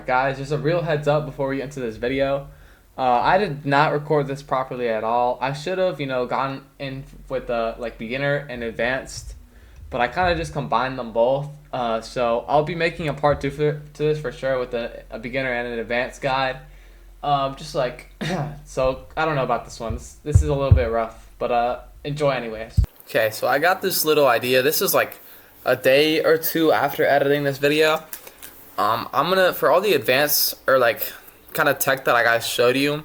Guys, just a real heads up before we get into this video. I did not record this properly at all. I should have, gone in with the beginner and advanced, but I kind of just combined them both. So I'll be making a part two to this for sure with a beginner and an advanced guide. So I don't know about this one. This is a little bit rough, but enjoy anyways. Okay, so I got this little idea. This is like a day or two after editing this video. I'm gonna, for all the advanced or kind of tech that I guys showed you,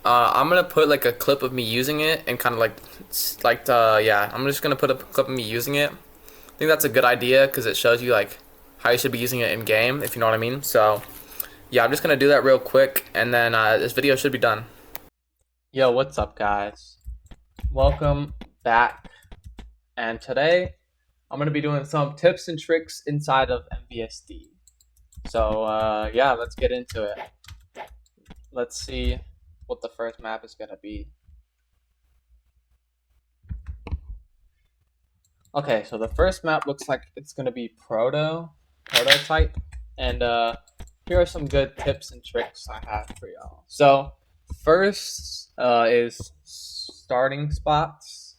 I'm gonna put like a clip of me using it and kind of I'm just gonna put a clip of me using it. I think that's a good idea because it shows you like how you should be using it in game, if you know what I mean. So yeah, I'm just gonna do that real quick and then this video should be done. Yo, what's up guys? Welcome back, and today I'm gonna be doing some tips and tricks inside of Mvsd. So yeah, let's get into it. Let's see what the first map is gonna be. Okay, so the first map looks like it's gonna be prototype, and here are some good tips and tricks I have for y'all. So first is starting spots,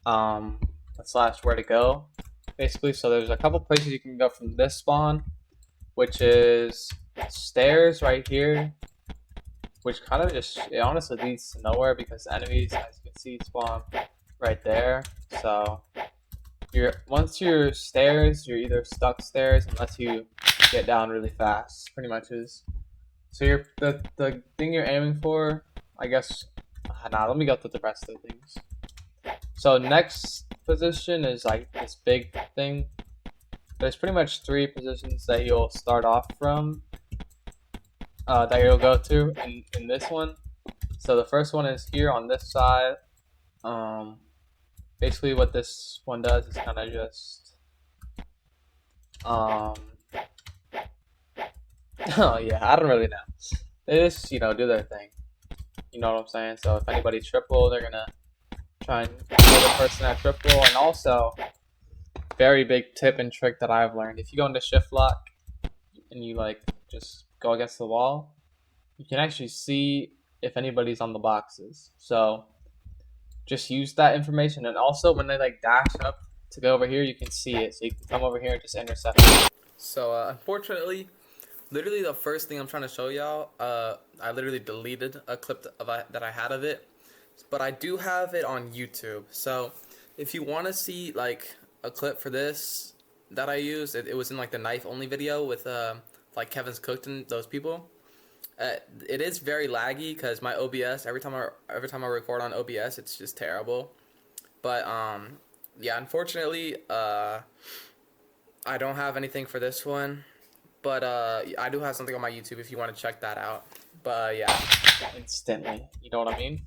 slash where to go, basically. So there's a couple places you can go from this spawn, which is stairs right here, which kind of it honestly leads to nowhere because the enemies, as you can see, spawn right there. So once you're stairs, you're either stuck stairs unless you get down really fast. Pretty much is. So the thing you're aiming for, I guess. Let me go through the rest of the things. So next position is like this big thing. There's pretty much three positions that you'll start off from, that you'll go to in this one. So the first one is here on this side. Basically what this one does is kind of just, oh yeah, I don't really know. They just, do their thing. You know what I'm saying? So if anybody triple, they're gonna try and kill the person at triple. And also, very big tip and trick that I've learned: if you go into shift lock and you just go against the wall, you can actually see if anybody's on the boxes. So just use that information, and also when they dash up to go over here, you can see it, so you can come over here and just intercept it. So unfortunately, literally the first thing I'm trying to show y'all, I literally deleted a clip that I had of it, but I do have it on YouTube. So if you want to see a clip for this that I used, it was in the knife only video with Kevin's Cooked and those people. It is very laggy because my OBS, every time I record on OBS, it's just terrible. But yeah, unfortunately, I don't have anything for this one, but I do have something on my YouTube if you want to check that out. But yeah, instantly, you know what I mean.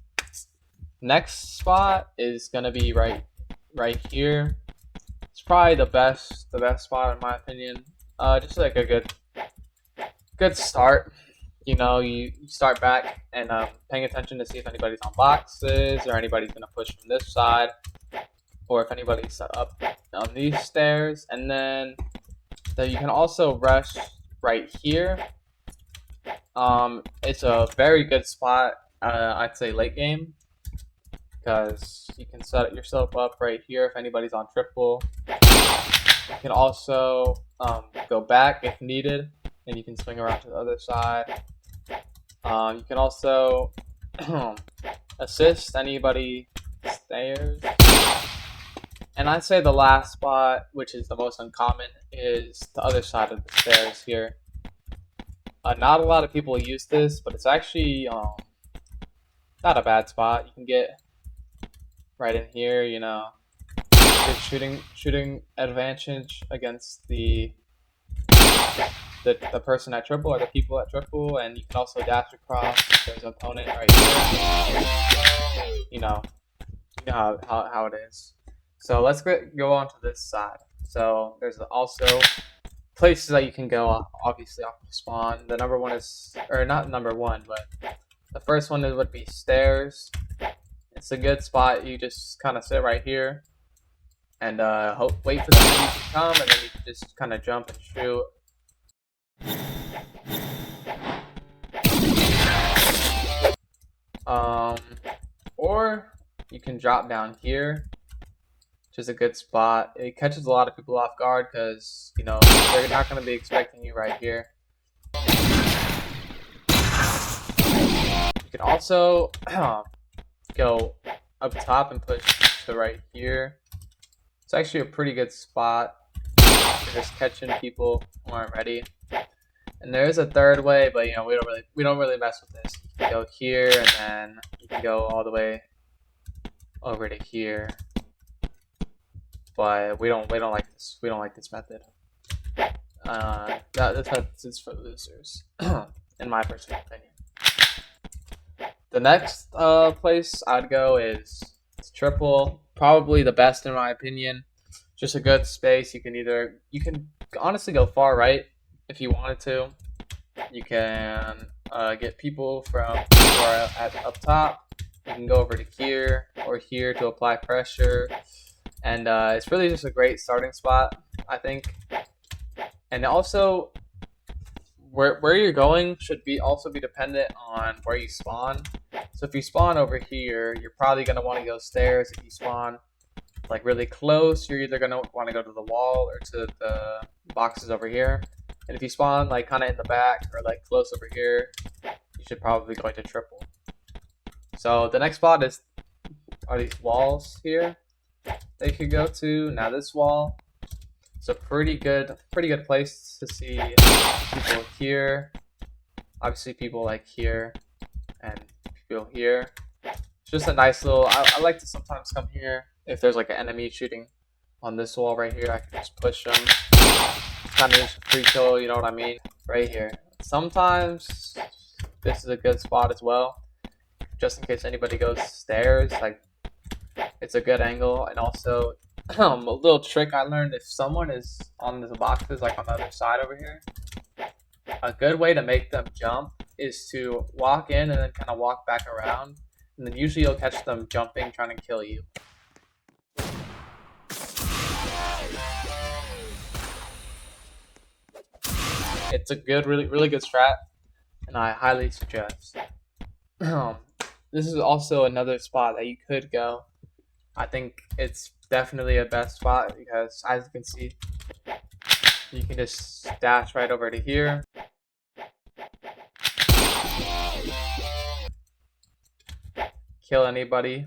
Next spot is gonna be right here. It's probably the best spot in my opinion. Just like a good start. You start back and paying attention to see if anybody's on boxes or anybody's gonna push from this side, or if anybody's up on these stairs. And then you can also rush right here. It's a very good spot, I'd say late game, because you can set yourself up right here if anybody's on triple. You can also go back if needed, and you can swing around to the other side. You can also assist anybody stairs. And I'd say the last spot, which is the most uncommon, is the other side of the stairs here. Not a lot of people use this, but it's actually not a bad spot. You can get right in here, get shooting advantage against the person at triple or the people at triple, and you can also dash across if there's an opponent right here. You know how it is. So let's go on to this side. So there's also places that you can go, obviously off the spawn. The number one is, or not number one, but the first one would be stairs. It's a good spot. You just kind of sit right here and wait for the enemies to come, and then you can just kind of jump and shoot. Or you can drop down here, which is a good spot. It catches a lot of people off guard because, you know, they're not going to be expecting you right here. You can also go up top and push to right here. It's actually a pretty good spot for just catching people who aren't ready. And there is a third way, but you know we don't really mess with this. You can go here, and then you can go all the way over to here. But we don't like this. We don't like this method. This method is for losers, in my personal opinion. The next place I'd go is triple. Probably the best in my opinion. Just a good space. You can honestly go far right if you wanted to. You can get people from who are up top. You can go over to here or here to apply pressure. And it's really just a great starting spot, I think. And also, where you're going should also be dependent on where you spawn. So if you spawn over here, you're probably going to want to go stairs. If you spawn like really close, you're either going to want to go to the wall or to the boxes over here. And if you spawn like kind of in the back or like close over here, you should probably go to triple. So the next spot are these walls here they could go to. Now this wall, it's a pretty good place to see people here. Obviously people like here and people here. It's just a nice little, I like to sometimes come here. If there's like an enemy shooting on this wall right here, I can just push them. It's kind of just a free kill, you know what I mean? Right here. Sometimes this is a good spot as well, just in case anybody goes stairs. Like, it's a good angle. And also a little trick I learned: if someone is on the boxes like on the other side over here, a good way to make them jump is to walk in and then kind of walk back around, and then usually you'll catch them jumping trying to kill you. It's a good, really good strat, and I highly suggest. This is also another spot that you could go. I think it's definitely a best spot because, as you can see, you can just dash right over to here. Kill anybody.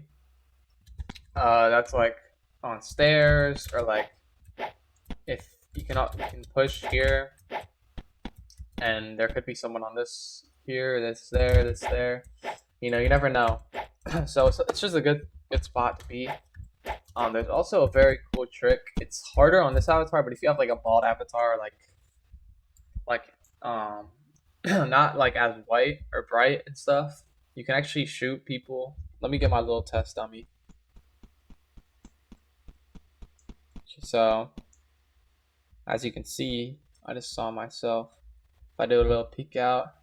That's like on stairs, or like if you can push here, and there could be someone on this here, this there. You know, you never know. So it's just a good spot to be. There's also a very cool trick. It's harder on this avatar, but if you have like a bald avatar, like not like as white or bright and stuff, you can actually shoot people. Let me get my little test dummy. So as you can see, I just saw myself. If I do a little peek out,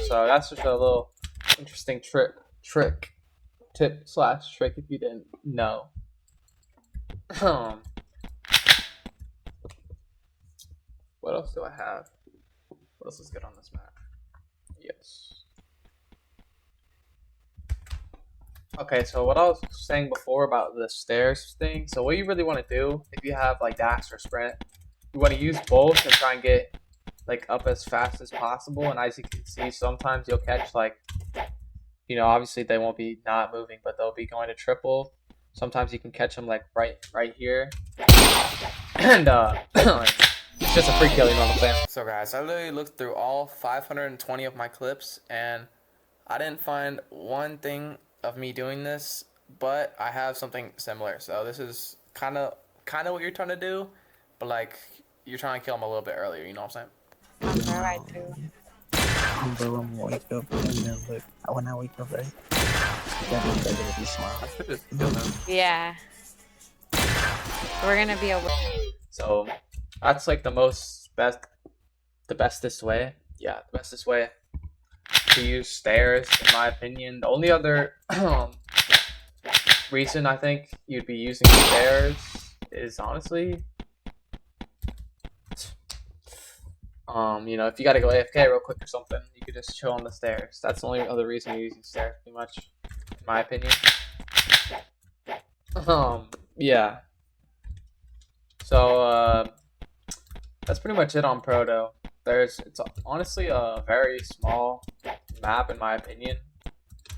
so that's just a little interesting tip/trick if you didn't know. What else do I have? What else is good on this map? Yes. Okay, so what I was saying before about the stairs thing. So what you really want to do, if you have like dash or sprint, you want to use both and try and get like up as fast as possible. And as you can see, sometimes you'll catch like, you know, obviously they won't be not moving, but they'll be going to triple. Sometimes you can catch them like right here, and it's just a free kill, you know what I'm saying? So guys, I literally looked through all 520 of my clips, and I didn't find one thing of me doing this, but I have something similar. So this is kind of what you're trying to do, but like you're trying to kill them a little bit earlier, you know what I'm saying? Alright, too. Bro, I'm gonna wake up and then look. When I wake up, right? That gonna be smart. I should just kill them. Yeah. We're gonna be a. So that's like the best the bestest way. Yeah, the bestest way to use stairs, in my opinion. The only other reason I think you'd be using stairs is honestly, you know, if you gotta go AFK real quick or something, you could just chill on the stairs. That's the only other reason you're using stairs, pretty much, in my opinion. Yeah. So that's pretty much it on Proto. It's honestly a very small map in my opinion.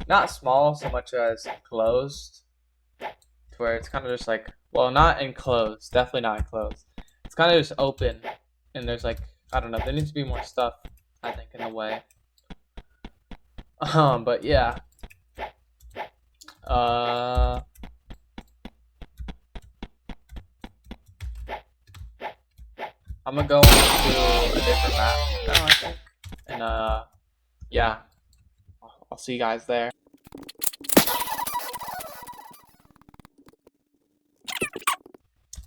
Not small so much as enclosed, to where it's kind of just like, well, not enclosed, definitely not enclosed. It's kind of just open, and there's like, I don't know, there needs to be more stuff, I think, in the way. But yeah. I'm gonna go on to a different map now, I think. And yeah, I'll see you guys there.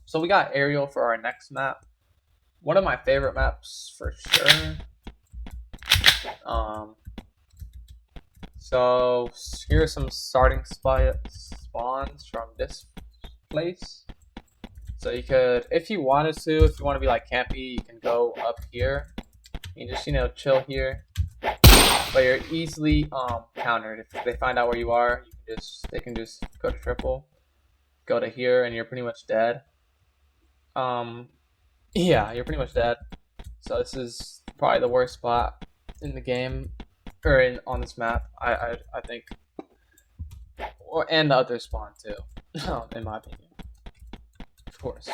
So we got aerial for our next map. One of my favorite maps for sure. So here are some starting spawns from this place. So you could, if you wanted to, if you want to be like campy, you can go up here. You can just, you know, chill here. But you're easily countered. If they find out where you are, they can just go to triple, go to here, and you're pretty much dead. Yeah, you're pretty much dead. So this is probably the worst spot in the game, or on this map, I think, and the other spawn too, in my opinion, of course.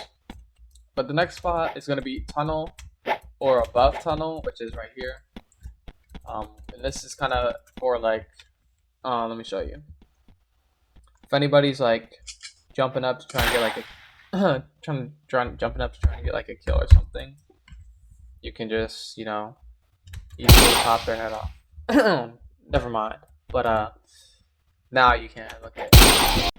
But the next spot is gonna be tunnel or above tunnel, which is right here. And this is kind of for like, let me show you. If anybody's like jumping up to try and get like a jumping up to try and get like a kill or something, you can just, you know, easily pop their head off. Never mind. But now you can look at it.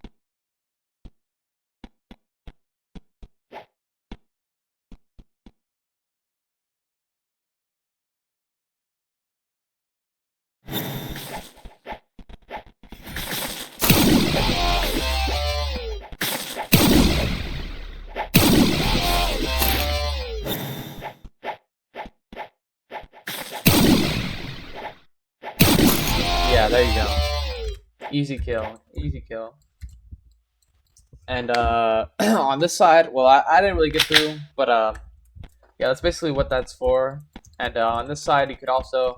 Yeah, there you go. Easy kill. Easy kill. And on this side, well, I didn't really get through, but yeah, that's basically what that's for. And on this side, you could also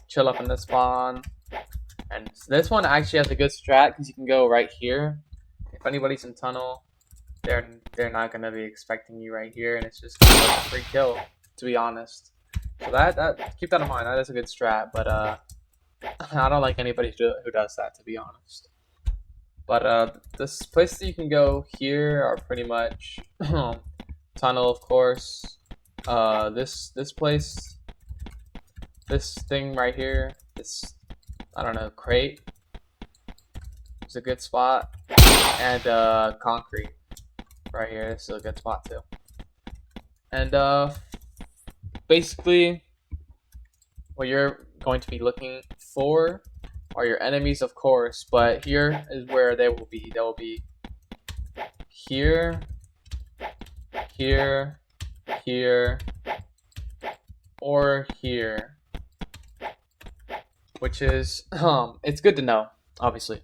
chill up in this spawn. And this one actually has a good strat because you can go right here. If anybody's in tunnel, they're not gonna be expecting you right here, and it's just kind of like a free kill, to be honest. So that keep that in mind. That is a good strat, but I don't like anybody who does that, to be honest. But this place that you can go here are pretty much tunnel, of course. This place, this thing right here, this, I don't know, crate is a good spot, and concrete right here, this is a good spot too. And basically, what you're going to be looking for are your enemies, of course, but here is where they will be. They will be here, here, here, or here, which is it's good to know, obviously,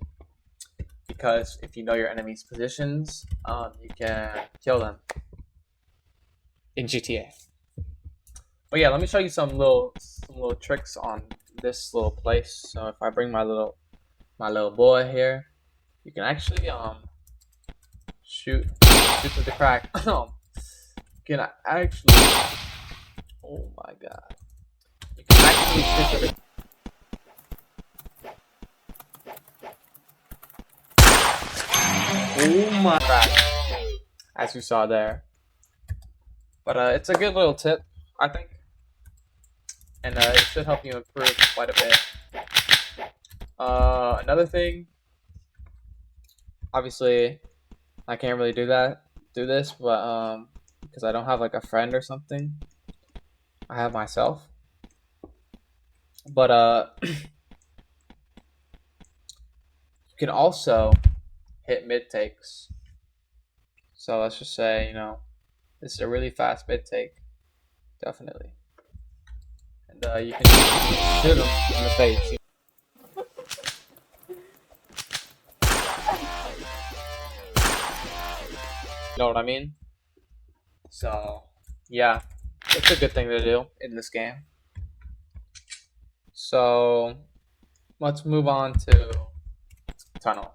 because if you know your enemies' positions, you can kill them in GTA. But yeah, let me show you some little tricks on this little place. So if I bring my little boy here, you can actually shoot through the crack. You can actually, oh my god, you can actually shoot through the oh my crack, as you saw there. But it's a good little tip, I think, and it should help you improve quite a bit. Another thing, obviously, I can't really do this, but because I don't have like a friend or something. I have myself. But you can also hit mid takes. So let's just say, this is a really fast mid take, definitely. And you can shoot them in the face. You know what I mean? So, yeah, it's a good thing to do in this game. So, let's move on to tunnel.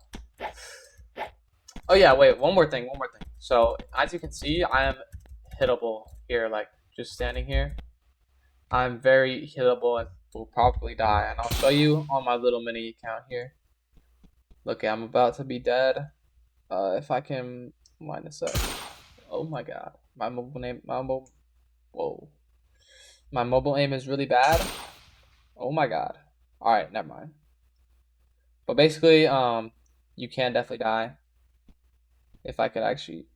Oh yeah, wait, one more thing. So, as you can see, I am hittable here, like just standing here. I'm very hittable and will probably die. And I'll show you on my little mini account here. Look, I'm about to be dead. If I can line this up. Oh my god. My mobile aim is really bad. Oh my god. Alright, never mind. But basically, you can definitely die. If I could actually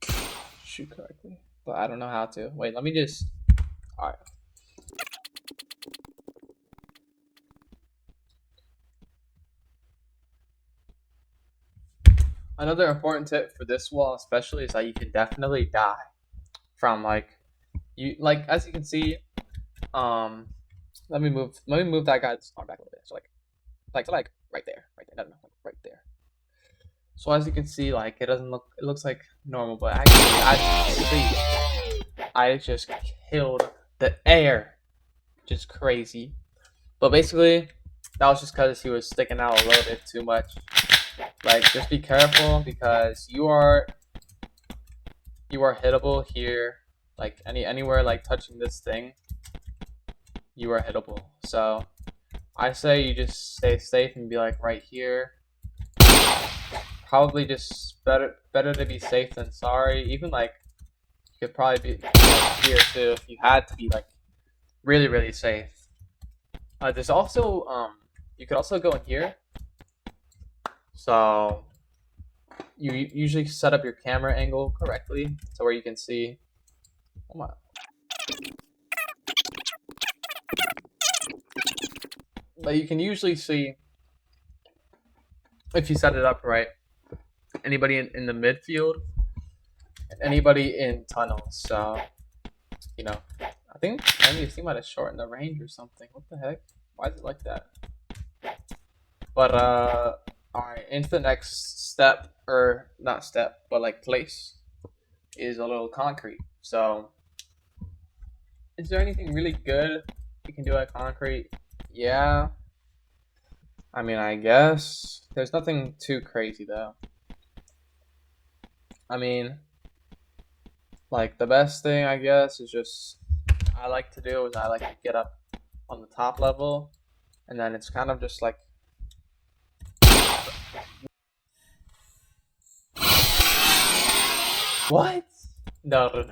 shoot correctly. But I don't know how to. Wait, let me just... Alright. Another important tip for this wall especially is that you can definitely die from as you can see, let me move that guy's arm back a little bit. So right there. No, right there. So as you can see, it looks like normal, but actually as you can see, I just killed the air. Just crazy. But basically, that was just because he was sticking out a little bit too much. Just be careful because you are hittable here. Anywhere touching this thing, you are hittable. So I say you just stay safe and be right here. Probably just better to be safe than sorry. Even you could probably be here too if you had to be really safe. There's also you could also go in here. So you usually set up your camera angle correctly to where you can see. Oh my. But you can usually see, if you set it up right, anybody in the midfield, anybody in tunnels. So, I think Mvsd might have shortened the range or something. What the heck? Why is it like that? But alright, into the next step, or not step, but place, is a little concrete. So, is there anything really good you can do at concrete? Yeah. I mean, I guess. There's nothing too crazy, though. I mean, the best thing, I guess, is just, I like to get up on the top level, and then it's kind of just what? No.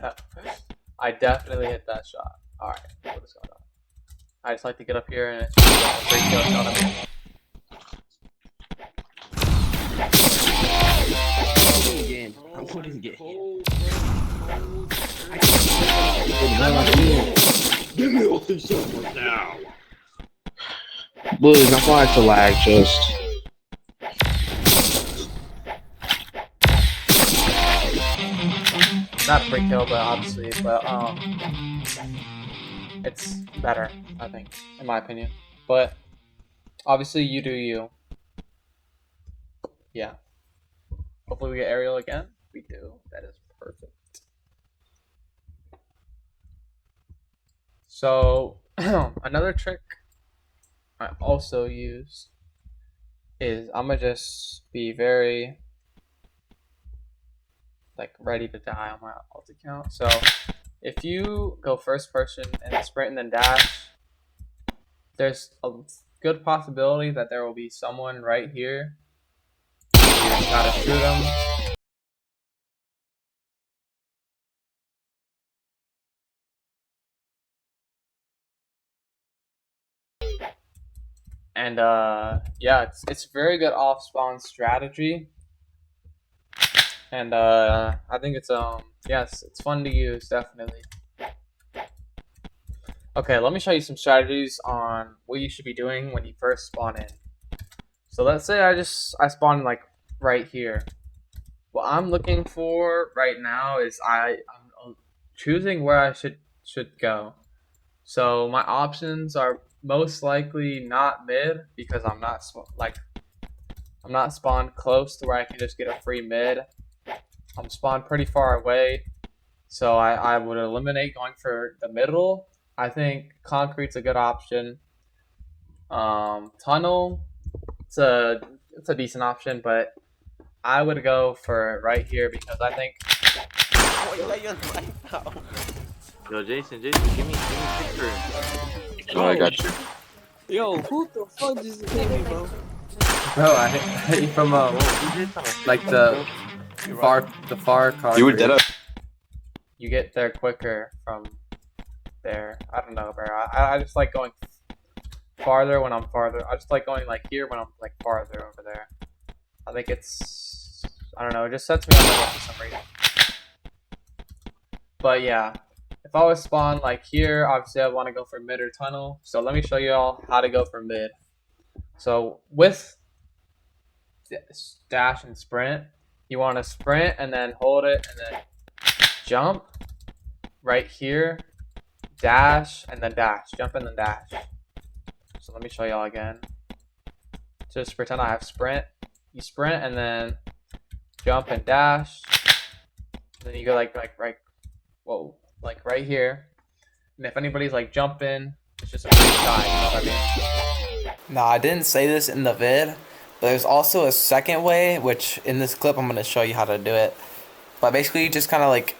I definitely hit that shot. Alright, what is going on? I just like to get up here and it's just a great kill, you know what I mean? Give me all these someone now. Bullies, I like to lag just. Not a free kill, but obviously, it's better, I think, in my opinion. But obviously, you do you. Yeah. Hopefully, we get aerial again. We do. That is perfect. So another trick I also use is I'm gonna just be very ready to die on my alt account. So if you go first person and sprint and then dash, there's a good possibility that there will be someone right here. You just gotta shoot them. And yeah, it's very good off spawn strategy. And I think it's yes, it's fun to use, definitely. Okay, let me show you some strategies on what you should be doing when you first spawn in. So let's say I spawned like right here. What I'm looking for right now is I'm choosing where I should go. So my options are most likely not mid because I'm not spawned close to where I can just get a free mid. I'm spawned pretty far away, so I would eliminate going for the middle. I think concrete's a good option. Tunnel, it's a decent option, but I would go for right here because I think. Yo, Jason, give me a picture. Oh, I got you. Yo, who the fuck just hit me, bro? Bro, I hit you from like the far car. You were dead up. You get there quicker from there. I don't know, bro. I just like going farther when I'm farther. I just like going like here when I'm like farther over there. I think it's, I don't know, it just sets me up for some reason. But yeah, if I was spawned like here, obviously I want to go for mid or tunnel. So let me show you all how to go for mid. So with dash and sprint, you want to sprint and then hold it and then jump right here, dash and then dash, jump and then dash. So let me show y'all again. Just pretend I have sprint. You sprint and then jump and dash. Then you go like right, whoa, like right here. And if anybody's like jumping, it's just a free shot. You know what I mean? Nah, I didn't say this in the vid, but there's also a second way, which in this clip I'm gonna show you how to do it. But basically, you just kind of like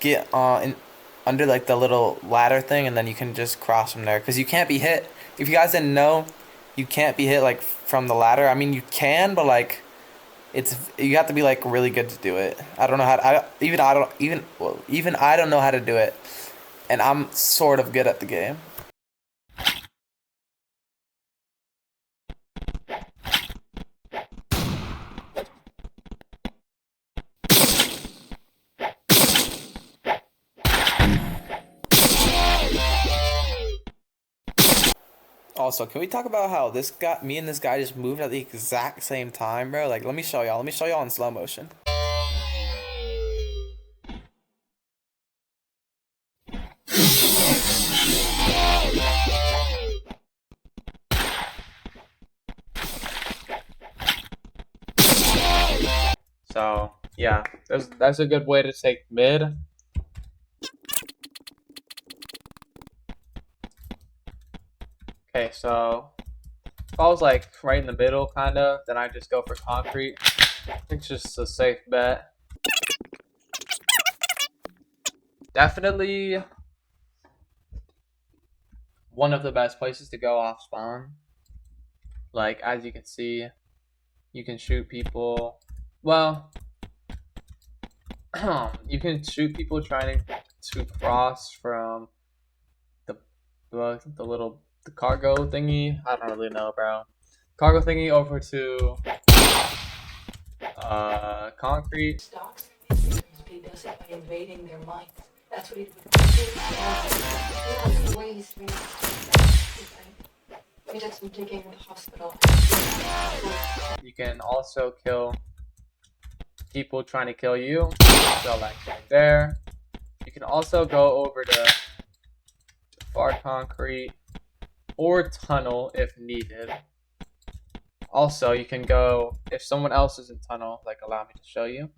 get under like the little ladder thing, and then you can just cross from there. Cause you can't be hit. If you guys didn't know, you can't be hit like from the ladder. I mean, you can, but like you have to be like really good to do it. I don't know how to, even I don't know how to do it, and I'm sort of good at the game. Also, can we talk about how me and this guy just moved at the exact same time, bro? Like, let me show y'all. Let me show y'all in slow motion. So yeah, that's a good way to take mid. Okay, so if I was like right in the middle, kinda, then I just go for concrete. I think it's just a safe bet. Definitely one of the best places to go off spawn. Like, as you can see, you can shoot people. Well, you can shoot people trying to cross from the cargo thingy. I don't really know, bro. Cargo thingy over to concrete. Stocks. He does it by invading their minds. That's what he would do. Ways we did some digging in the hospital. You can also kill people trying to kill you. So like right there. You can also go over to far concrete or tunnel if needed. Also, you can go if someone else is in tunnel, like allow me to show you.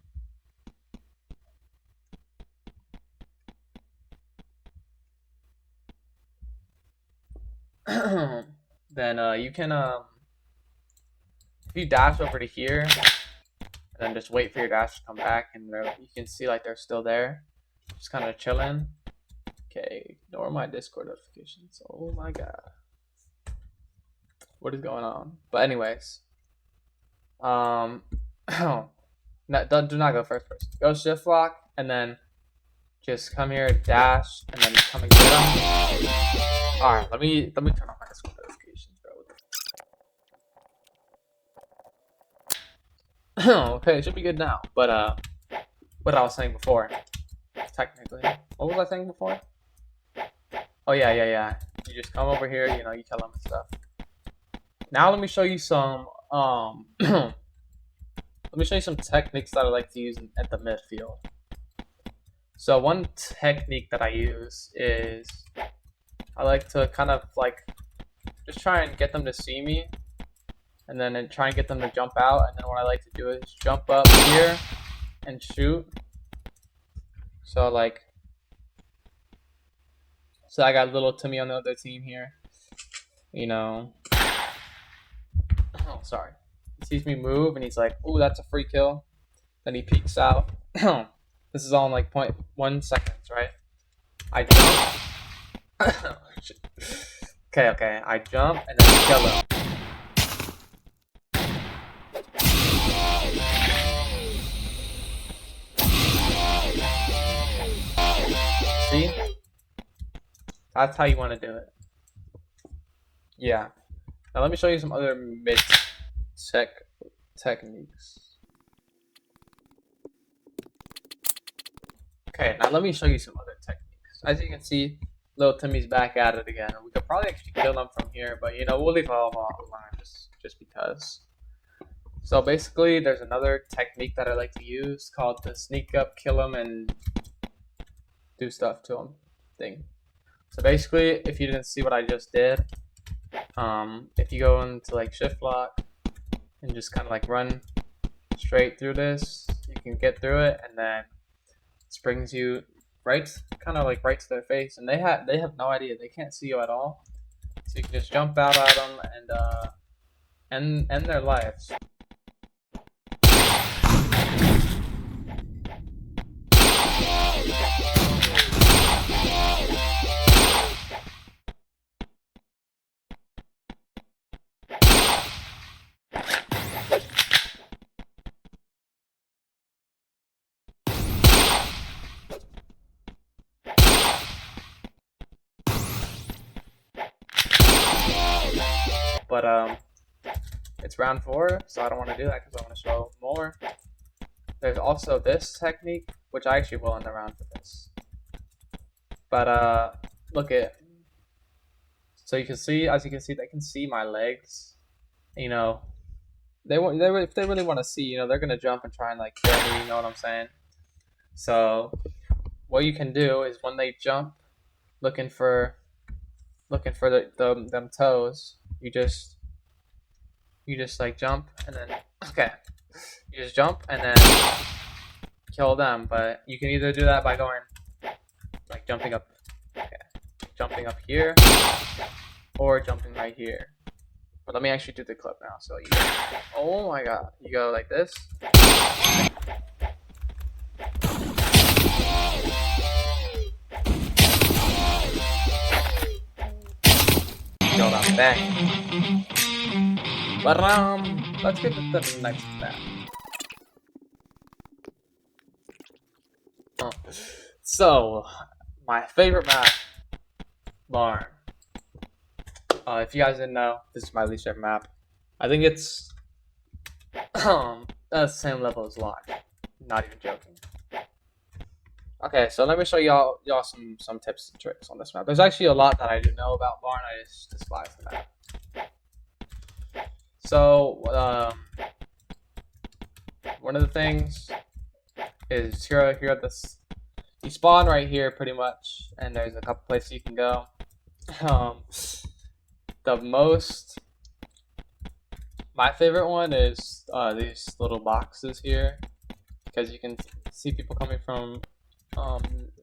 Then you can if you dash over to here and then just wait for your dash to come back, and you can see like they're still there, just kind of chilling. Okay, ignore my Discord notifications. Oh my god, what is going on? But anyways, do not go first person. Go shift lock and then just come here, dash, and then come and get them. All right, let me turn off my Discord notifications, bro. Okay, it should be good now. But what I was saying before, technically, what was I saying before? Oh yeah. You just come over here, you know, you kill them and stuff. Now let me show you some let me show you some techniques that I like to use at the midfield. So one technique that I use is I like to kind of like just try and get them to see me, and then try and get them to jump out. And then what I like to do is jump up here and shoot. So like, so I got little Timmy on the other team here. You know, oh sorry. He sees me move and he's like, "Ooh, that's a free kill." Then he peeks out. This is all in like 0.1 seconds, right? I jump. Okay. I jump and then kill him. See? That's how you want to do it. Yeah. Now let me show you some other techniques. Okay, now let me show you some other techniques. As you can see, little Timmy's back at it again. We could probably actually kill him from here, but you know, we'll leave all alone just because. So basically, there's another technique that I like to use called the sneak up, kill him, and do stuff to him thing. So basically, if you didn't see what I just did, if you go into like shift lock and just kind of like run straight through this, you can get through it, and then it brings you right, kind of like right to their face, and they have no idea, they can't see you at all. So you can just jump out at them and end their lives. But it's round 4, so I don't want to do that because I want to show more. There's also this technique, which I actually will end the round for this. But look at, so you can see, as you can see, they can see my legs. You know, if they really want to see, you know, they're gonna jump and try and like kill me. You know what I'm saying? So what you can do is when they jump, looking for them toes, you just like jump and then you just jump and then kill them. But you can either do that by going like jumping up here or jumping right here. But let me actually do the clip now. So you go, oh my god, you go like this. Go down back. But let's get to the next map. So my favorite map, Barn. If you guys didn't know, this is my least favorite map. I think it's at the same level as Lodge. Not even joking. Okay, so let me show y'all some tips and tricks on this map. There's actually a lot that I do know about Barn. I just despise the map. So one of the things is here at this. You spawn right here pretty much, and there's a couple places you can go. My favorite one is these little boxes here, because you can see people coming from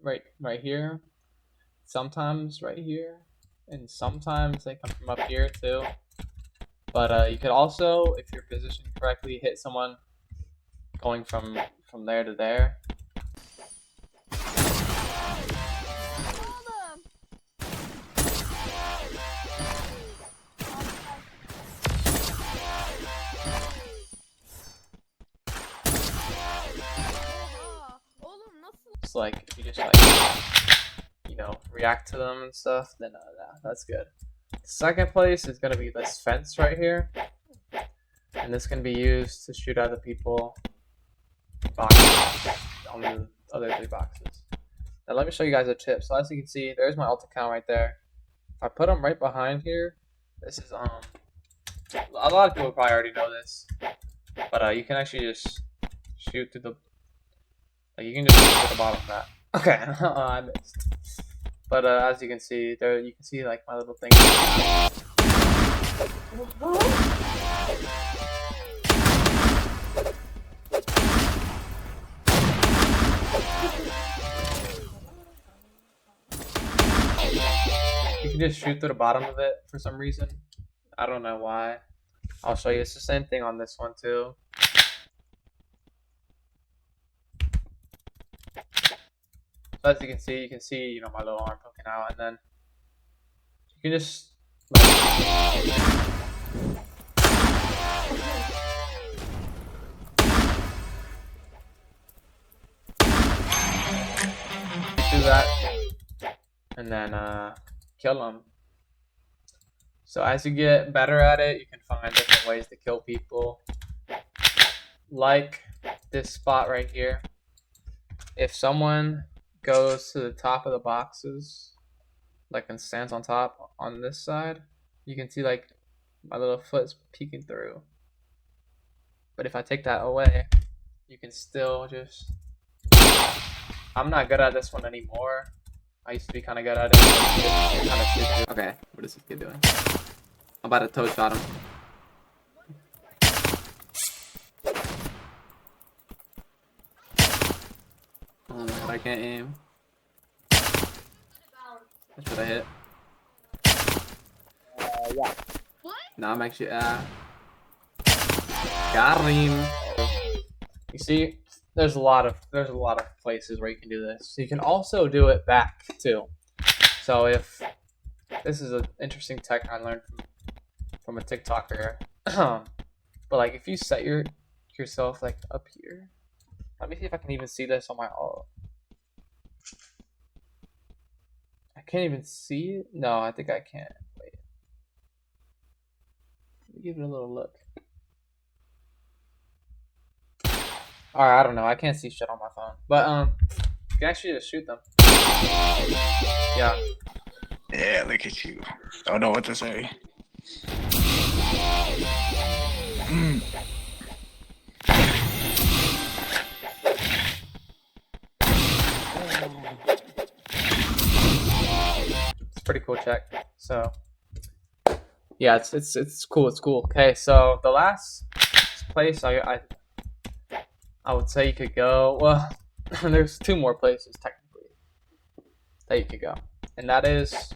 right here, sometimes right here, and sometimes they come from up here too. But you could also, if you're positioned correctly, hit someone going from there to there. It's like if you just like, you know, react to them and stuff, then that's good. Second place is gonna be this fence right here, and this can be used to shoot at the people boxes on the other 3 boxes. Now let me show you guys a tip. So as you can see, there's my ult account right there. If I put them right behind here, this is a lot of people probably already know this, but you can actually just shoot through the you can just shoot through the bottom of that. Okay, I missed. But as you can see, there you can see like my little thing. You can just shoot through the bottom of it for some reason. I don't know why. I'll show you. It's the same thing on this one too. So as you can see, you know, my little arm poking out, and then you can just do that, and then kill them. So as you get better at it, you can find different ways to kill people. Like this spot right here. If someone goes to the top of the boxes, like and stands on top on this side, you can see like my little foot's peeking through. But if I take that away, you can still just... I'm not good at this one anymore. I used to be kind of good at it. Okay, what is this kid doing? I'm about to toe shot him. Oh my god, I can't aim. That's what I hit. Yeah. Nah, I'm actually got him. You see, there's a lot of places where you can do this. So you can also do it back too. So if this is an interesting tech I learned from a TikToker, but like if you set yourself like up here, let me see if I can even see this on my ult. I can't even see it. No, I think I can't. Wait, let me give it a little look. Alright, I don't know. I can't see shit on my phone. But you can actually just shoot them. Yeah. Yeah, look at you. Don't know what to say. It's a pretty cool check. So yeah, it's cool. It's cool. Okay, so the last place I would say you could go. Well, there's two more places technically that you could go, and that is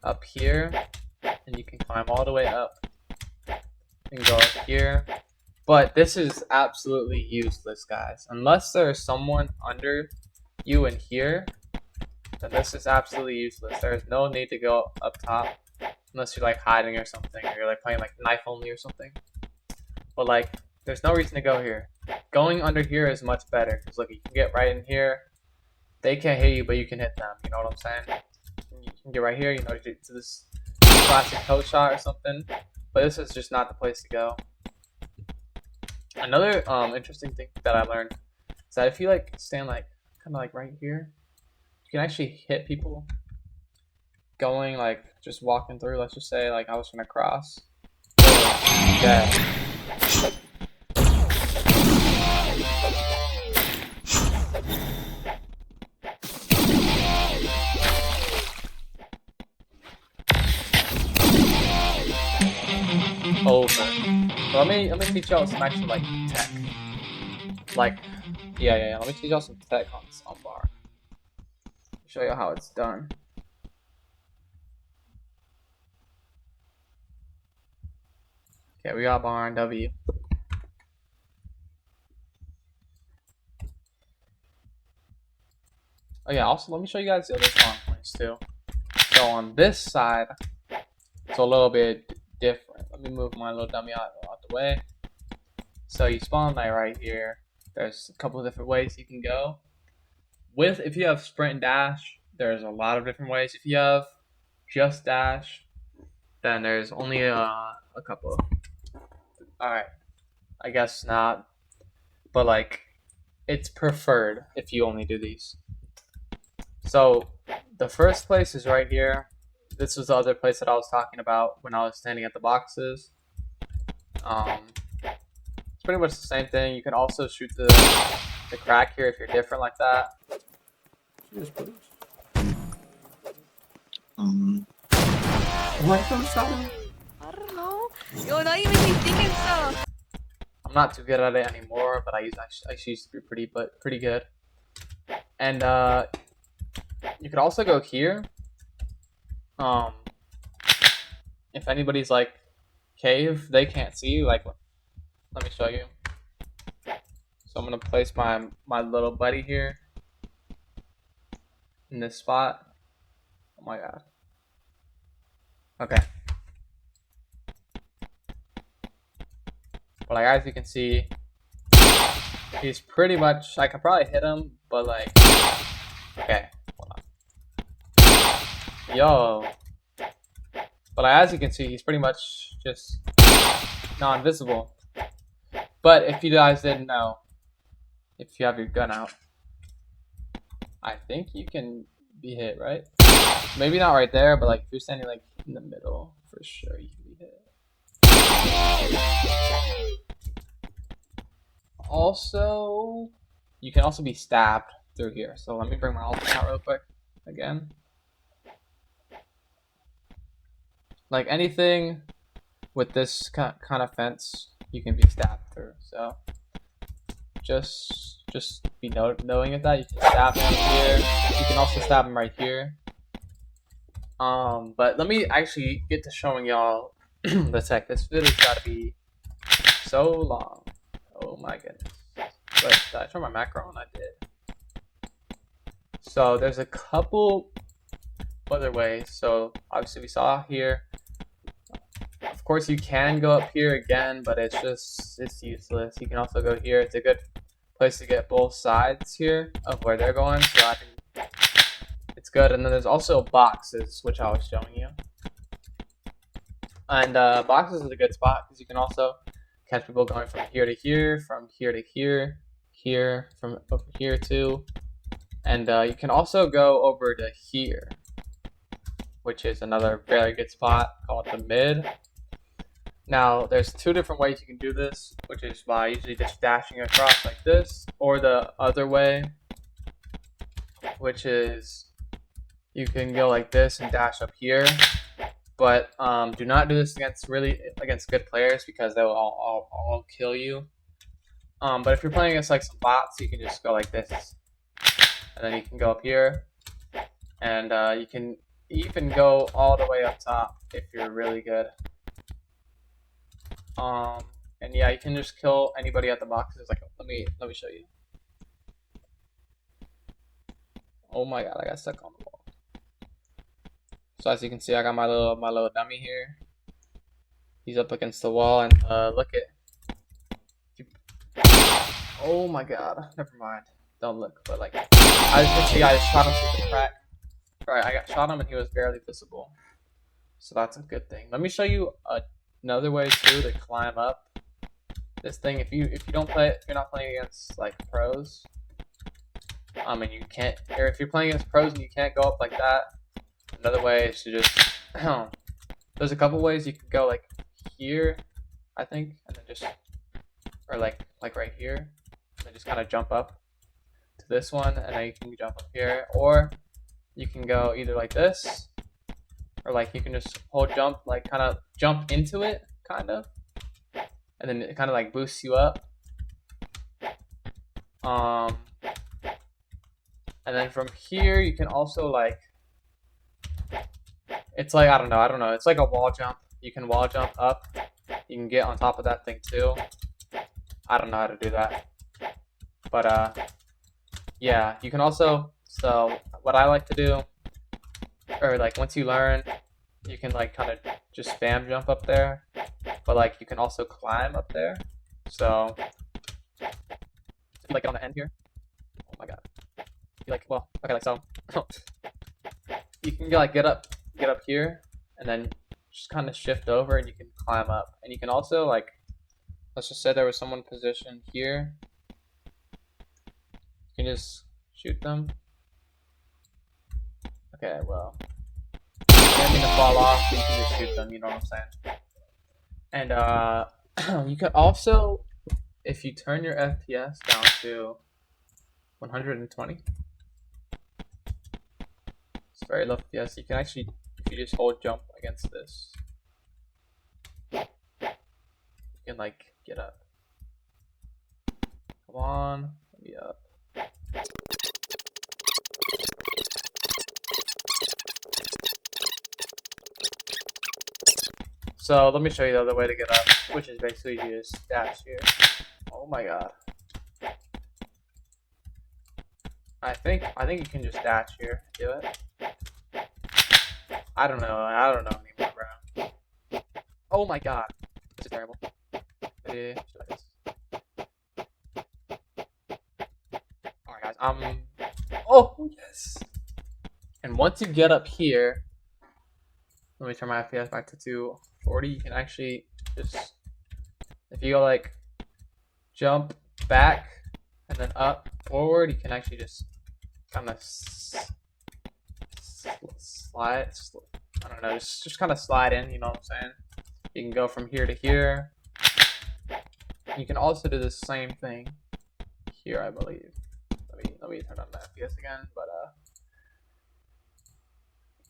up here, and you can climb all the way up and go up here. But this is absolutely useless, guys. Unless there's someone under you in here, then this is absolutely useless. There's no need to go up top unless you're like hiding or something, or you're like playing like knife only or something. But like, there's no reason to go here. Going under here is much better because look, you can get right in here. They can't hit you, but you can hit them. You know what I'm saying? You can get right here. You know, to this classic toe shot or something. But this is just not the place to go. Another interesting thing that I learned is that if you like stand like kind of like right here, you can actually hit people going like just walking through. Let's just say like I was gonna cross. Dead. Over. So let me teach y'all some actual like tech. Like yeah. Let me teach y'all some tech on bar. Show you how it's done. Okay, we got bar and W. Oh yeah, also let me show you guys the other spawn points too. So on this side, it's a little bit different. Let me move my little dummy out the way. So you spawn like right here. There's a couple of different ways you can go. If you have sprint and dash, there's a lot of different ways. If you have just dash, then there's only a couple. Alright, I guess not. But like, it's preferred if you only do these. So the first place is right here. This was the other place that I was talking about when I was standing at the boxes. It's pretty much the same thing. You can also shoot the crack here if you're different like that. Yes, please. Why don't shot him? I don't know. You're not even thinking so. I'm not too good at it anymore, but I used to be pretty good. And you could also go here. If anybody's like cave, they can't see you. Like, let me show you. So I'm gonna place my little buddy here in this spot. Oh my god. Okay. But like as you can see, he's pretty much, I could probably hit him, but like, okay, hold on. Yo. But like, as you can see, he's pretty much just non-visible. But if you guys didn't know, if you have your gun out, I think you can be hit, right? Maybe not right there, but like if you're standing like in the middle, for sure you can be hit. Also, you can also be stabbed through here. So let me bring my ultimate out real quick again. Like anything with this kind of fence, you can be stabbed through. So just be knowing of that. You can stab him here. You can also stab him right here. But let me actually get to showing y'all the tech. This video's gotta be so long. Oh my goodness. Wait, did I turn my macro on? I did. So there's a couple other ways. So obviously we saw here. Of course you can go up here again, but it's useless. You can also go here. It's a good place to get both sides here of where they're going. So I think it's good. And then there's also boxes, which I was showing you. And boxes is a good spot because you can also catch people going from here to here, from here to here, here, from over here too. And you can also go over to here, which is another very good spot called the mid. Now, there's two different ways you can do this, which is by usually just dashing across like this, or the other way, which is you can go like this and dash up here. But do not do this against good players because they will all kill you. But if you're playing against like some bots, you can just go like this, and then you can go up here, and you can even go all the way up top if you're really good. And yeah, you can just kill anybody at the boxes. Like, let me show you. Oh my god, I got stuck on the wall. So as you can see, I got my little dummy here. He's up against the wall, and look at. Oh my god, never mind. Don't look, but like, as you can see, I just shot him through the crack. Alright, I got shot him, and he was barely visible. So that's a good thing. Let me show you another way too to climb up this thing. If you don't play, if you're not playing against like pros, and you can't, or if you're playing against pros and you can't go up like that, another way is to just there's a couple ways you can go like here, I think, and then just, or like right here, and then just kind of jump up to this one, and then you can jump up here, or you can go either like this, or like you can just hold jump, like kind of jump into it, kind of, and then it kind of like boosts you up. And then from here you can also like, it's like, I don't know, it's like a wall jump. You can wall jump up. You can get on top of that thing too. I don't know how to do that, but yeah, you can also, so what I like to do, or like once you learn, you can like kind of just spam jump up there, but like you can also climb up there. So like on the end here. Oh my god. You like, well, okay, like so. You can like get up here, and then just kind of shift over, and you can climb up. And you can also like, let's just say there was someone positioned here. You can just shoot them. Okay, well. They're gonna fall off, you can just shoot them, you know what I'm saying? And you could also, if you turn your FPS down to 120, it's very low FPS, you can actually, if you just hold jump against this, you can like get up. Come on, let me up. So let me show you the other way to get up, which is basically you just dash here. Oh my god. I think you can just dash here. Do it. I don't know anymore, bro. Oh my god. This is terrible. Alright guys, oh yes. And once you get up here, let me turn my FPS back to 240. You can actually just, if you go like jump back and then up forward, you can actually just kind of slide. I don't know, just kind of slide in. You know what I'm saying? You can go from here to here. You can also do the same thing here, I believe. Let me turn on the FPS again, but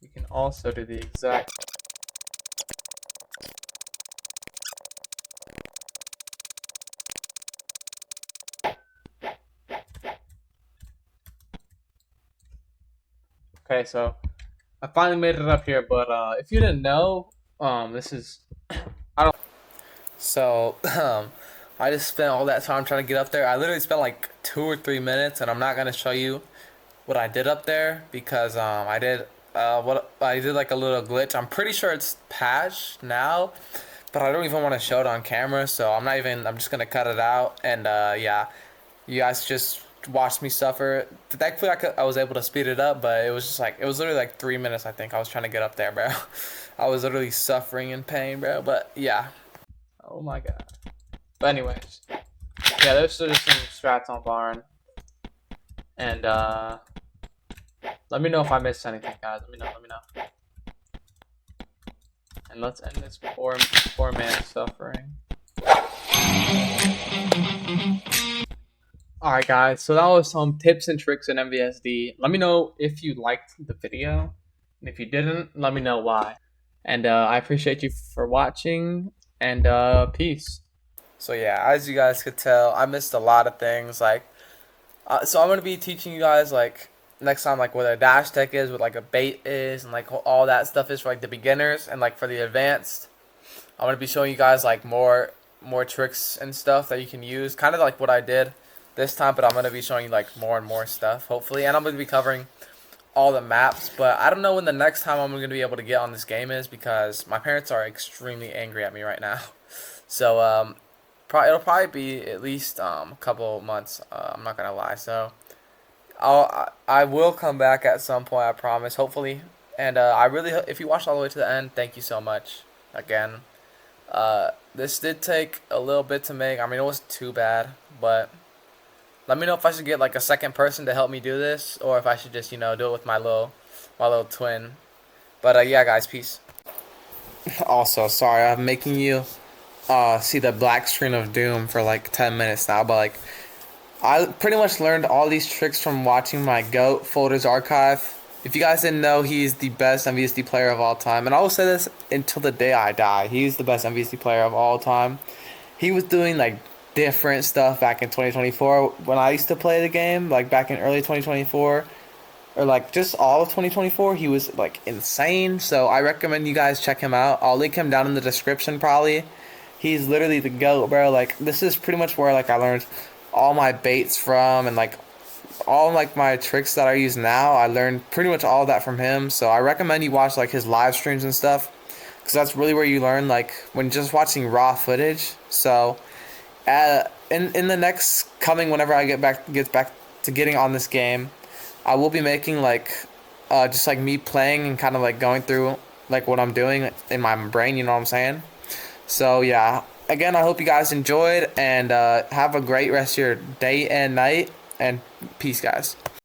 you can also do the exact. Okay, so I finally made it up here, but if you didn't know, this is So, I just spent all that time trying to get up there. I literally spent like 2 or 3 minutes, and I'm not gonna show you what I did up there because I did like a little glitch. I'm pretty sure it's patched now, but I don't even want to show it on camera, so I'm just gonna cut it out. And yeah, you guys just watched me suffer. Thankfully, I was able to speed it up, but it was literally like 3 minutes. I think I was trying to get up there, bro. I was literally suffering in pain, bro. But yeah. Oh my god. But anyways, yeah, there's just some strats on Barn, and let me know if I missed anything, guys. Let me know. And let's end this poor man suffering. Alright guys, so that was some tips and tricks in Mvsd. Let me know if you liked the video, and if you didn't, let me know why. And I appreciate you for watching, and peace. So yeah, as you guys could tell, I missed a lot of things. Like, so I'm gonna be teaching you guys like next time like what a dash tech is, what like a bait is, and like all that stuff is for like the beginners, and like for the advanced, I'm gonna be showing you guys like more tricks and stuff that you can use, kind of like what I did this time, but I'm gonna be showing you like more and more stuff hopefully, and I'm gonna be covering all the maps. But I don't know when the next time I'm gonna be able to get on this game is, because my parents are extremely angry at me right now. So it'll probably be at least a couple months. I'm not gonna lie. So I will come back at some point, I promise, hopefully. And I really, if you watched all the way to the end, thank you so much again. This did take a little bit to make. I mean, it wasn't too bad, but let me know if I should get like a second person to help me do this, or if I should just, you know, do it with my little twin. But yeah, guys, peace. Also, sorry, I'm making you see the black screen of doom for like 10 minutes now, but like I pretty much learned all these tricks from watching my GOAT Folders Archive. If you guys didn't know, he's the best Mvsd player of all time, and I will say this until the day I die. He's the best Mvsd player of all time. He was doing like different stuff back in 2024 when I used to play the game, like back in early 2024, or like just all of 2024. He was like insane, so I recommend you guys check him out. I'll link him down in the description probably. He's literally the GOAT, bro. Like, this is pretty much where like I learned all my baits from, and like all like my tricks that I use now. I learned pretty much all of that from him. So I recommend you watch like his live streams and stuff, because that's really where you learn, like when just watching raw footage. So in the next coming, whenever I get back to getting on this game, I will be making like just like me playing and kind of like going through like what I'm doing in my brain, you know what I'm saying? So yeah, again, I hope you guys enjoyed, and have a great rest of your day and night, and peace, guys.